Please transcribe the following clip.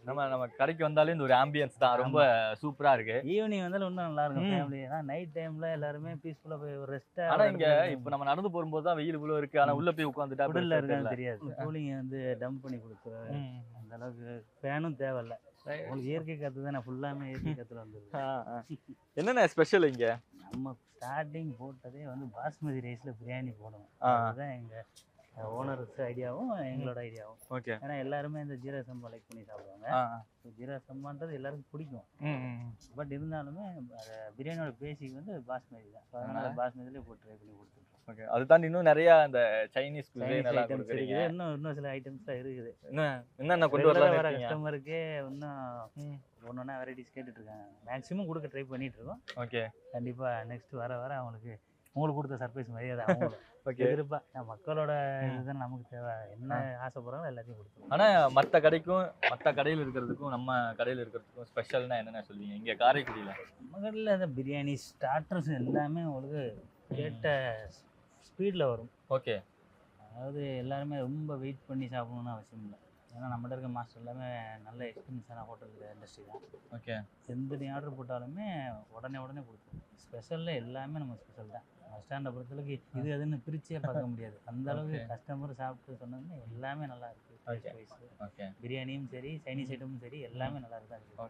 நம்ம நம்ம கடைக்கு வந்தாலே இந்த ஒரு ஆம்பியன்ஸ் தான் ரொம்ப சூப்பரா இருக்கு. ஈவினிங் வந்தாலும் இன்னும் நல்லா இருக்கும் ஃபேமிலி. ஏன்னா நைட் டைம்ல எல்லாருமே பீஸ்ஃபுல்லா போய் ஒரு ரெஸ்ட்டா ஆனா இங்க இப்ப நம்ம நடந்து போகும்போது தான் வெயில் இவ்வளவு இருக்கு. ஆனா உள்ள போய் உட்கார்ந்துட்டா உடல்ல பெருசா இருக்கான்னு தெரியல. தெரியாது. கூலிங் வந்து டம்ப் பண்ணி கொடுக்குறது. அந்த அளவுக்கு ஃபேனும் தேவையில்ல. உங்களுக்கு இயற்கை காத்து தானே, ஃபுல்லாமே இயற்கை காத்துல வந்துருது. என்னென்ன ஸ்பெஷல் இங்க? நம்ம ஸ்டார்டிங் போட்டதே வந்து பாஸ்மதி ரைஸ்ல பிரியாணி போடணும். அதுதான் எங்க ஓனர்ஸ் ஐடியாவும் எங்களோட ஐடியாவும். ஓகே. ஏன்னா எல்லாருமே இந்த ஜீரக சம்பா லைக் பண்ணி சாப்பிடுவாங்க. ஜீரக சம்பான்றது எல்லாருக்கும் பிடிக்கும். பட் இருந்தாலுமே பிரியாணியோட பேசிக் வந்து பாஸ்மதி தான். அதனால பாஸ்மதியிலே போட்டு ட்ரை பண்ணி கொடுத்துருக்கோம். ஓகே. அது தாண்டி இன்னும் நிறைய அந்த சைனீஸ் குசைன் எல்லாம் ஐட்டம்ஸ் கொடுக்குறீங்க. இருக்குது. இன்னும் சில ஐட்டம்ஸ்லாம் இருக்குது. என்னென்ன கொண்டு வர வரலாம்? கஸ்டமருக்கு இன்னும் ஒன்னொன்னா வெரைட்டிஸ் கேட்டுட்டு இருக்காங்க. மேக்ஸிமம் கொடுக்க ட்ரை பண்ணிட்டு இருக்கோம். ஓகே. கண்டிப்பா நெக்ஸ்ட் வர அவங்களுக்கு உங்களுக்கு கொடுத்த சர்ப்ரைஸ் மரியாதை அவங்களுக்கு. ஓகே. எதிர்ப்பா மக்களோட இதுதான் நமக்கு தேவை. என்ன ஆசைப்படுறாங்களோ எல்லாத்தையும் கொடுத்துருவோம். ஆனா மத்த கடையில் இருக்கிறதுக்கும் நம்ம கடையில் இருக்கிறதுக்கும் ஸ்பெஷல்னா என்னென்ன சொல்லுவீங்க இங்க காரைக்குடியில? நம்ம கடையில் அந்த பிரியாணி ஸ்டார்டர்ஸ் எல்லாமே உங்களுக்கு கேட்ட ஸ்பீட்ல வரும். ஓகே. அதாவது எல்லாருமே ரொம்ப வெயிட் பண்ணி சாப்பிடணும்னு அவசியம் இல்லை. ஏன்னா நம்மகிட்ட இருக்க மாஸ்டர் எல்லாமே நல்ல எக்ஸ்பீரியன்ஸான ஹோட்டல் இண்டஸ்ட்ரி தான். ஓகே. எந்த நீ ஆர்டர் போட்டாலுமே உடனே கொடுத்துருவோம். ஸ்பெஷலில் எல்லாமே நம்ம ஸ்பெஷல் தான். பஸ் ஸ்டாண்டை பொறுத்தளவுக்கு இது அதுன்னு பிரிச்சே பார்க்க முடியாது. அந்த அளவுக்கு கஸ்டமர் சாப்பிட்டு சொன்னதுமே எல்லாமே நல்லா இருக்கு. ஓகே. பிரியாணியும் சரி, சைனீஸ் ஐட்டமும் சரி, எல்லாமே நல்லா இருக்கு.